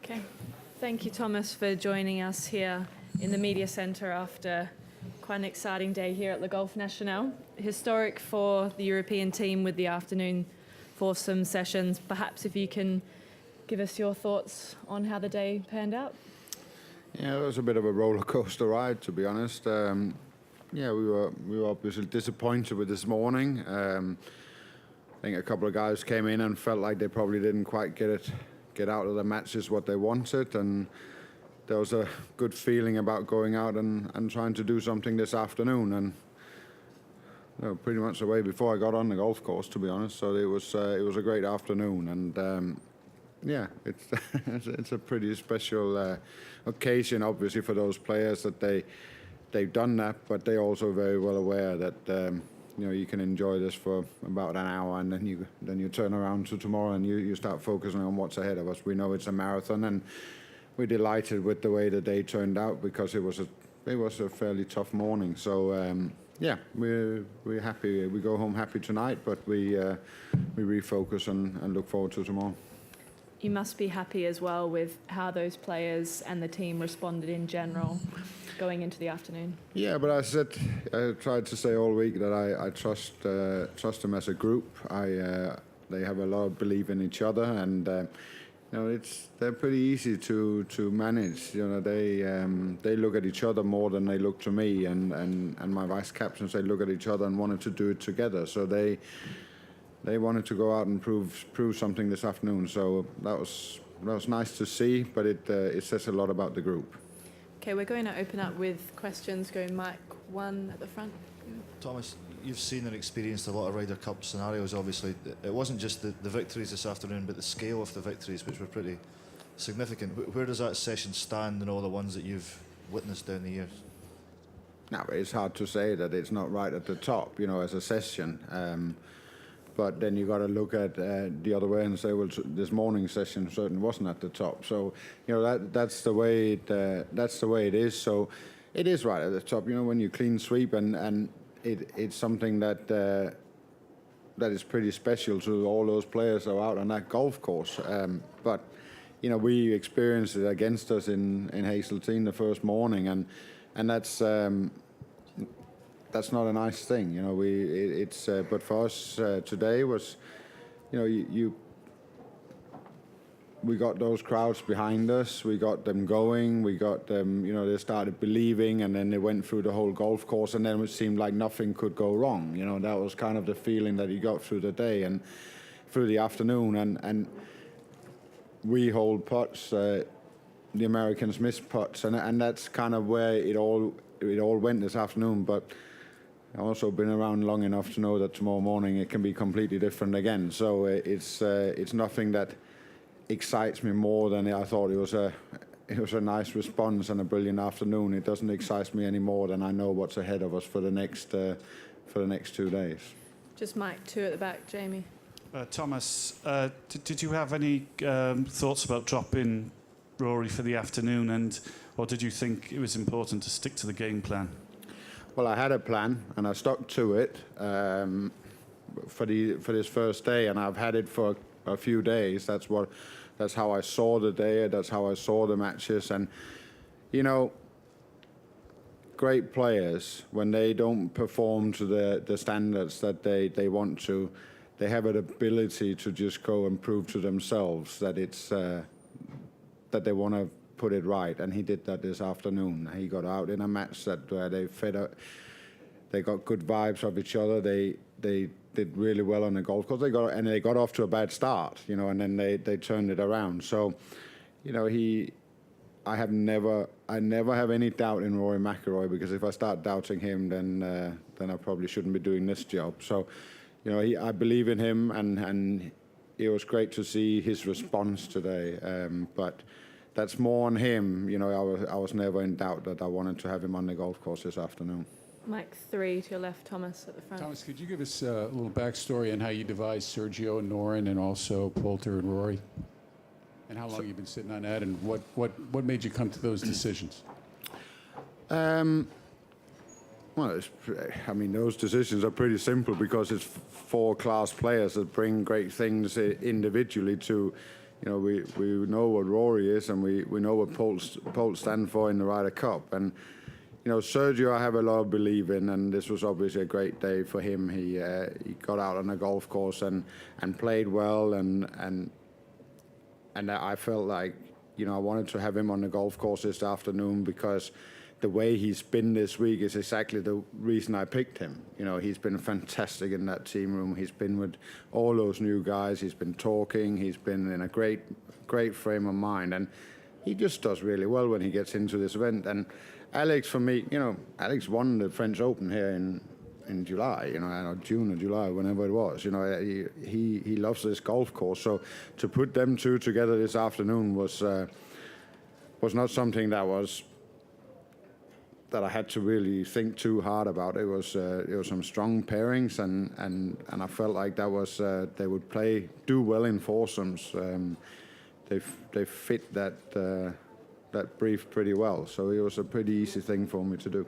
Okay. Thank you, Thomas, for joining us here in the media centre after quite an exciting day here at Le Golf National. Historic for the European team with the afternoon foursome sessions. Perhaps if you can give us your thoughts on how the day panned out. Yeah, it was a bit of a roller coaster ride, to be honest. We were obviously disappointed with this morning. I think a couple of guys came in and felt like they probably didn't quite get out of the matches what they wanted, and there was a good feeling about going out and trying to do something this afternoon. And they were pretty much away before I got on the golf course, to be honest. So it was a great afternoon, and it's a pretty special occasion, obviously, for those players that they've done that, but they're also very well aware that you can enjoy this for about an hour, and then you turn around to tomorrow and you start focusing on what's ahead of us. We know it's a marathon, and we're delighted with the way the day turned out because it was a fairly tough morning. So we're happy. We go home happy tonight, but we refocus and look forward to tomorrow. You must be happy as well with how those players and the team responded in general going into the afternoon. Yeah, but I tried to say all week that I trust them as a group. They have a lot of belief in each other, and they're pretty easy to manage. They look at each other more than they look to me, and my vice captains, they look at each other and wanted to do it together. So they wanted to go out and prove something this afternoon. So that was nice to see, but it says a lot about the group. Okay, we're going to open up with questions. Going Mike 1 at the front. Thomas, you've seen and experienced a lot of Ryder Cup scenarios, obviously. It wasn't just the victories this afternoon, but the scale of the victories, which were pretty significant. Where does that session stand in all the ones that you've witnessed down the years? No, it's hard to say that it's not right at the top, as a session. But then you got to look at the other way and say, well, this morning's session certainly wasn't at the top. So that's the way it is. So it is right at the top. When you clean sweep, and it's something that is pretty special to all those players that are out on that golf course. But we experienced it against us in Hazeltine the first morning, and that's not a nice thing, but for us today was, we got those crowds behind us, we got them going, we got them, they started believing, and then they went through the whole golf course, and then it seemed like nothing could go wrong. That was kind of the feeling that you got through the day and through the afternoon, and we hold putts, the Americans miss putts, and that's kind of where it all went this afternoon. But I've also been around long enough to know that tomorrow morning it can be completely different again. So it's nothing that excites me more than I thought. It was a nice response and a brilliant afternoon. It doesn't excite me any more than I know what's ahead of us for the next 2 days. Just Mike 2 at the back, Jamie. Thomas, did you have any thoughts about dropping Rory for the afternoon, or did you think it was important to stick to the game plan? Well, I had a plan, and I stuck to it for this first day, and I've had it for a few days. That's how I saw the day. That's how I saw the matches, and great players, when they don't perform to the standards that they want to, they have an ability to just go and prove to themselves that it's that they want to put it right, and he did that this afternoon. He got out in a match where they fed up. They got good vibes of each other. They did really well on the golf course. They got off to a bad start, and then they turned it around. So, I never have any doubt in Rory McIlroy, because if I start doubting him, then I probably shouldn't be doing this job. So, I believe in him, and it was great to see his response today. But that's more on him. I was never in doubt that I wanted to have him on the golf course this afternoon. Mike 3 to your left, Thomas at the front. Thomas, could you give us a little backstory on how you devised Sergio and Noren, and also Poulter and Rory? And how long you've been sitting on that, and what made you come to those decisions? Well, those decisions are pretty simple, because it's 4 class players that bring great things individually to you know, we know what Rory is, and we know what Polt stand for in the Ryder Cup. And you know, Sergio, I have a lot of belief in, and this was obviously a great day for him. He got out on the golf course and played well, and I felt like, you know, I wanted to have him on the golf course this afternoon because the way he's been this week is exactly the reason I picked him. You know, he's been fantastic in that team room. He's been with all those new guys. He's been talking. He's been in a great frame of mind, and he just does really well when he gets into this event. And Alex, for me, you know, Alex won the French Open here in July, you know, or June or July, whenever it was. You know, he loves this golf course. So to put them two together this afternoon was not something that I had to really think too hard about. It was some strong pairings, and I felt like that was they would do well in foursomes. They fit that brief pretty well, so it was a pretty easy thing for me to do.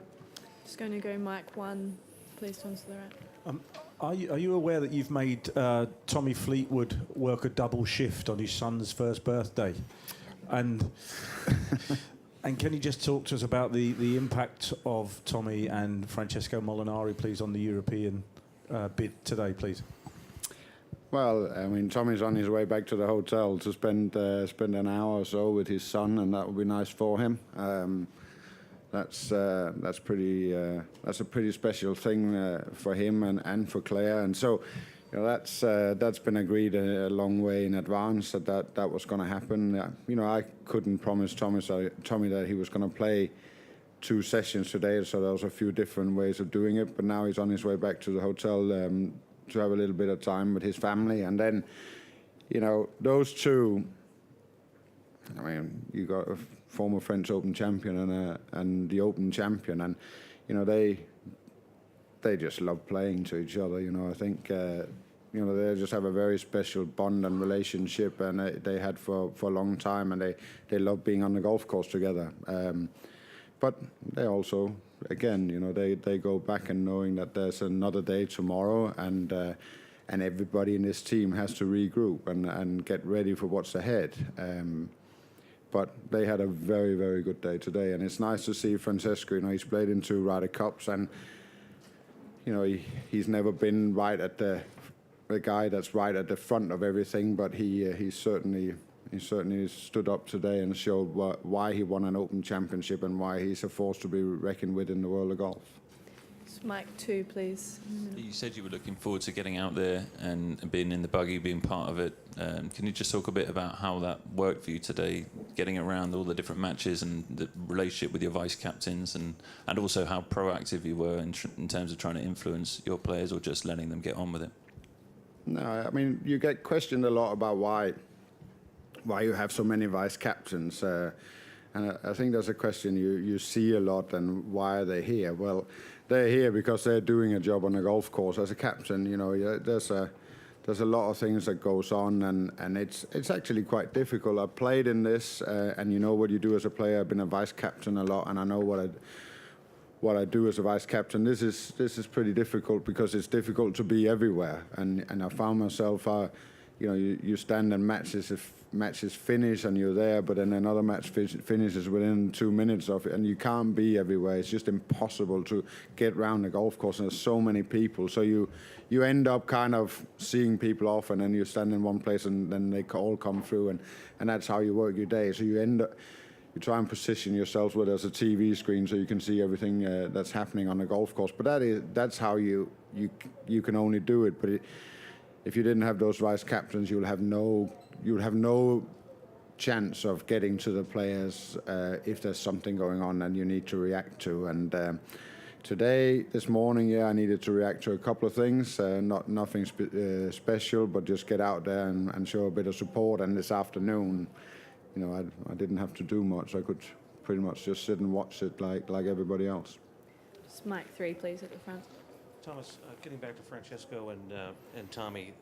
Just going to go mic 1, please, Tom, to the right. Are you aware that you've made Tommy Fleetwood work a double shift on his son's first birthday? And and can you just talk to us about the impact of Tommy and Francesco Molinari, please, on the European bid today, please? Well, I mean, Tommy's on his way back to the hotel to spend an hour or so with his son, and that would be nice for him. That's a pretty special thing for him and for Claire, and so, you know, that's been agreed a long way in advance that was going to happen. You know, I couldn't promise Tommy that he was going to play 2 sessions today, so there was a few different ways of doing it. But now he's on his way back to the hotel to have a little bit of time with his family, and then, you know, those two. I mean, you got a former French Open champion and the Open champion, and you know they just love playing to each other. You know, I think you know, they just have a very special bond and relationship, and they had for a long time, and they love being on the golf course together. But they also, again, you know, they go back and knowing that there's another day tomorrow, and everybody in this team has to regroup and get ready for what's ahead. But they had a very, very good day today, and it's nice to see Francesco. You know, he's played in 2 Ryder Cups, and you know, he's never been right at the guy that's right at the front of everything, but he certainly stood up today and showed why he won an Open Championship and why he's a force to be reckoned with in the world of golf. Mic 2, please. You said you were looking forward to getting out there and being in the buggy, being part of it. Can you just talk a bit about how that worked for you today, getting around all the different matches and the relationship with your vice captains, and also how proactive you were in terms of trying to influence your players or just letting them get on with it? No, I mean, you get questioned a lot about why you have so many vice captains. And I think that's a question you see a lot, and why are they here? Well, they're here because they're doing a job on the golf course as a captain. You know, there's a lot of things that goes on, and it's actually quite difficult. I've played in this, and you know what you do as a player. I've been a vice captain a lot, and I know what I do as a vice captain. This is pretty difficult because it's difficult to be everywhere, and I found myself, you know, you stand and matches finish and you're there, but then another match finishes within 2 minutes of it, and you can't be everywhere. It's just impossible to get around the golf course, and there's so many people. So you end up kind of seeing people off, and then you stand in one place, and then they all come through, and that's how you work your day. So you try and position yourself where there's a TV screen so you can see everything that's happening on the golf course. But that's how you can only do it. But if you didn't have those vice captains, you would have no chance of getting to the players if there's something going on and you need to react to. And this morning, I needed to react to a couple of things, nothing special, but just get out there and show a bit of support. And this afternoon, you know, I didn't have to do much. I could pretty much just sit and watch it like everybody else. Just mic 3, please, at the front. Thomas, getting back to Francesco and Tommy,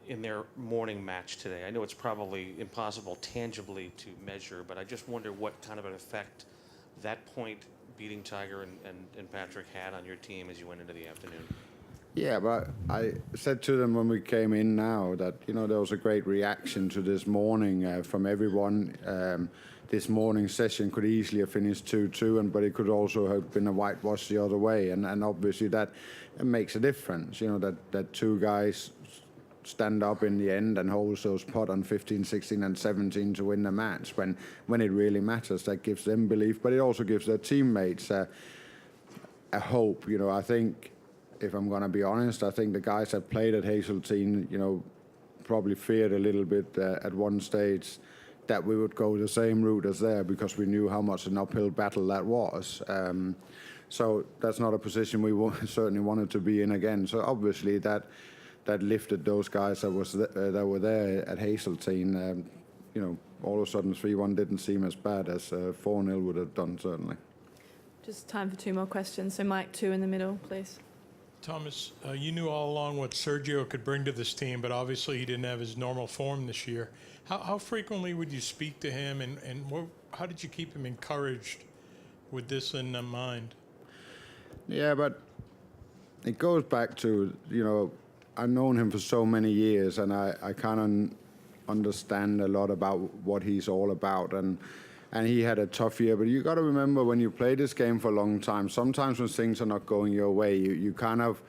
in their morning match today, I know it's probably impossible tangibly to measure, but I just wonder what kind of an effect that point beating Tiger and Patrick had on your team as you went into the afternoon. Yeah, but I said to them when we came in now that, you know, there was a great reaction to this morning from everyone. This morning session could easily have finished 2-2, but it could also have been a whitewash the other way. And obviously that makes a difference, you know, that two guys stand up in the end and hold those pot on 15, 16 and 17 to win the match when it really matters. That gives them belief, but it also gives their teammates a hope. You know, I think, if I'm going to be honest, I think the guys that played at Hazeltine, you know, probably feared a little bit at one stage that we would go the same route as there, because we knew how much an uphill battle that was. So that's not a position we certainly wanted to be in again. So obviously that lifted those guys that were there at Hazeltine. You know, all of a sudden 3-1 didn't seem as bad as 4-0 would have done, certainly. Just time for 2 more questions. So Mike, 2 in the middle, please. Thomas, you knew all along what Sergio could bring to this team, but obviously he didn't have his normal form this year. How frequently would you speak to him, and how did you keep him encouraged with this in mind? Yeah, but it goes back to, you know, I've known him for so many years, and I kind of understand a lot about what he's all about. And he had a tough year, but you got to remember, when you play this game for a long time, sometimes when things are not going your way, you kind of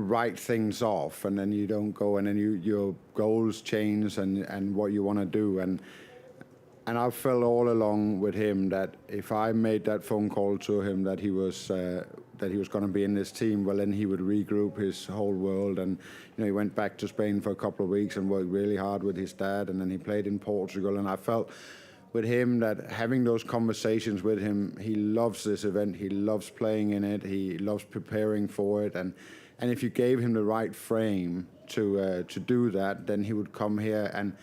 write things off, and then you don't go, and then your goals change and what you want to do. And I felt all along with him that if I made that phone call to him that he was going to be in this team, well, then he would regroup his whole world. And you know, he went back to Spain for a couple of weeks and worked really hard with his dad, and then he played in Portugal. And I felt with him that having those conversations with him, he loves this event, he loves playing in it, he loves preparing for it, and if you gave him the right frame to do that, then he would come here and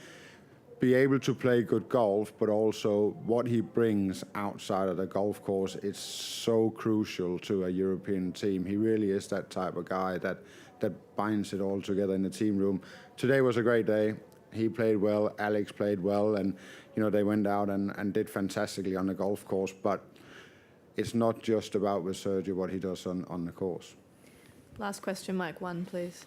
be able to play good golf, but also what he brings outside of the golf course is so crucial to a European team. He really is that type of guy that binds it all together in the team room. Today was a great day. He played well, Alex played well, and you know, they went out and did fantastically on the golf course. But it's not just about with Sergio what he does on the course. Last question, Mike, 1, please.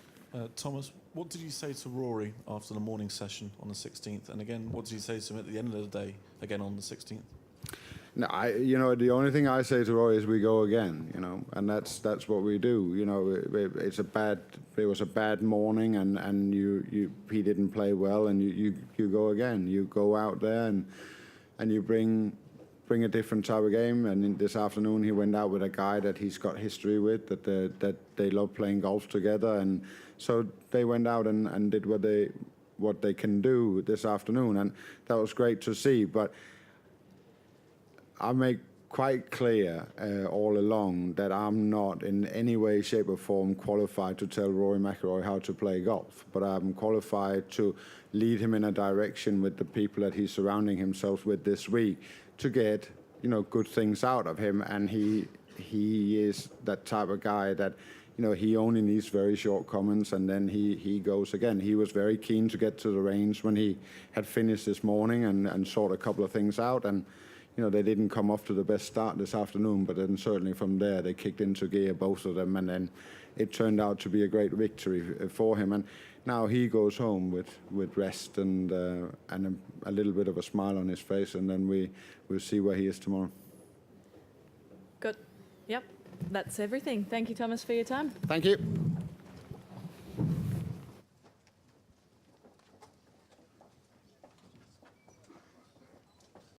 Thomas, what did you say to Rory after the morning session on the 16th? And again, what did you say to him at the end of the day, again on the 16th? No, you know, the only thing I say to Roy is we go again, you know, and that's what we do. You know, it was a bad morning, and he didn't play well, and you go again. You go out there and you bring a different type of game. And this afternoon he went out with a guy that he's got history with, that they love playing golf together, and so they went out and did what they can do this afternoon, and that was great to see. But I make quite clear all along that I'm not in any way, shape or form qualified to tell Rory McIlroy how to play golf, but I'm qualified to lead him in a direction with the people that he's surrounding himself with this week to get, you know, good things out of him. And he is that type of guy that, you know, he only needs very short comments and then he goes again. He was very keen to get to the range when he had finished this morning and sort a couple of things out. And you know, they didn't come off to the best start this afternoon, but then certainly from there they kicked into gear, both of them, and then it turned out to be a great victory for him. And now he goes home with rest and a little bit of a smile on his face, and then we'll see where he is tomorrow. Good. Yep. That's everything. Thank you, Thomas, for your time. Thank you.